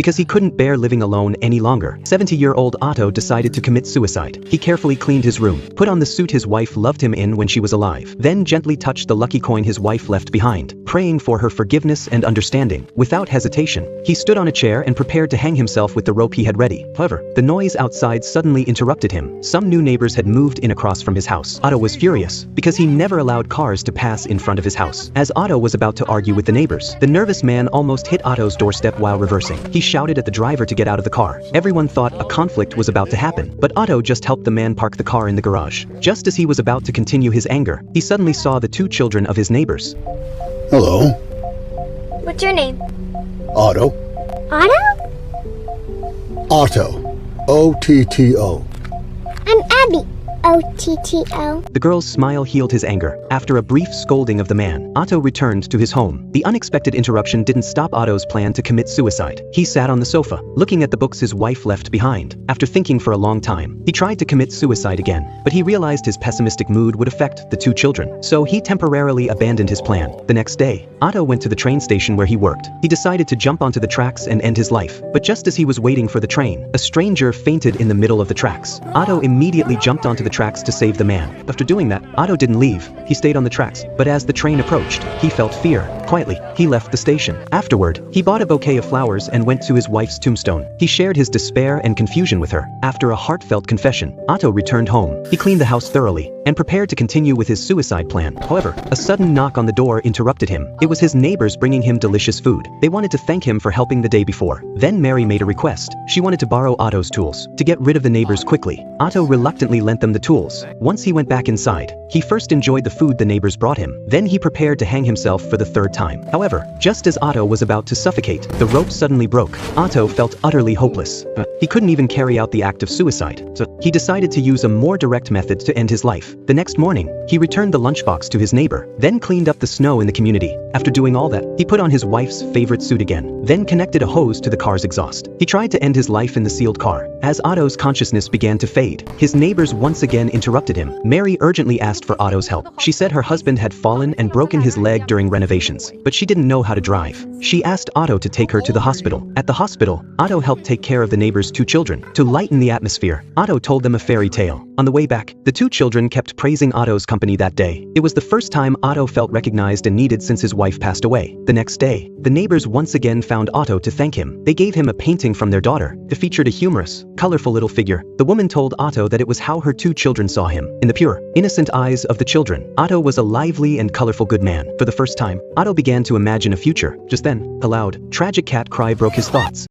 because he couldn't bear living alone any longer. 70-year-old Otto decided to commit suicide. He carefully cleaned his room, put on the suit his wife loved him in when she was alive, then gently touched the lucky coin his wife left behind, praying for her forgiveness and understanding. Without hesitation, he stood on a chair and prepared to hang himself with the rope he had ready. However, the noise outside suddenly interrupted him. Some new neighbors had moved in across from his house. Otto was furious, because he never allowed cars to pass in front of his house. As Otto was about to argue with the neighbors, the nervous man almost hit Otto's doorstep while reversing. He shouted at the driver to get out of the car. Everyone thought a conflict was about to happen, but Otto just helped the man park the car in the garage. Just as he was about to continue his anger, he suddenly saw the two children of his neighbors. Hello. What's your name? Otto. Otto? Otto. O-T-T-O. I'm Abby. O-T-T-O. The girl's smile healed his anger. After a brief scolding of the man, Otto returned to his home. The unexpected interruption didn't stop Otto's plan to commit suicide. He sat on the sofa, looking at the books his wife left behind. After thinking for a long time, he tried to commit suicide again, but he realized his pessimistic mood would affect the two children, so he temporarily abandoned his plan. The next day, Otto went to the train station where he worked. He decided to jump onto the tracks and end his life, but just as he was waiting for the train, a stranger fainted in the middle of the tracks. Otto immediately jumped onto the tracks to save the man. After doing that, Otto didn't leave. He stayed on the tracks, but as the train approached, he felt fear. Quietly, he left the station. Afterward, he bought a bouquet of flowers and went to his wife's tombstone. He shared his despair and confusion with her. After a heartfelt confession, Otto returned home. He cleaned the house thoroughly and prepared to continue with his suicide plan. However, a sudden knock on the door interrupted him. It was his neighbors bringing him delicious food. They wanted to thank him for helping the day before. Then Mary made a request. She wanted to borrow Otto's tools to get rid of the neighbors quickly. Otto reluctantly lent them the tools. Once he went back inside, he first enjoyed the food the neighbors brought him. Then he prepared to hang himself for the third time. However, just as Otto was about to suffocate, the rope suddenly broke. Otto felt utterly hopeless. He couldn't even carry out the act of suicide, so he decided to use a more direct method to end his life. The next morning, he returned the lunchbox to his neighbor, then cleaned up the snow in the community. After doing all that, he put on his wife's favorite suit again, then connected a hose to the car's exhaust. He tried to end his life in the sealed car. As Otto's consciousness began to fade, his neighbors once again interrupted him. Mary urgently asked for Otto's help. She said her husband had fallen and broken his leg during renovations, but she didn't know how to drive. She asked Otto to take her to the hospital. At the hospital, Otto helped take care of the neighbor's two children. To lighten the atmosphere, Otto told them a fairy tale. On the way back, the two children kept praising Otto's company that day. It was the first time Otto felt recognized and needed since his wife passed away. The next day, the neighbors once again found Otto to thank him. They gave him a painting from their daughter. It featured a humorous, colorful little figure. The woman told Otto that it was how her two children saw him. In the pure, innocent eyes of the children, Otto was a lively and colorful good man. For the first time, Otto began to imagine a future. Just then, a loud, tragic cat cry broke his thoughts.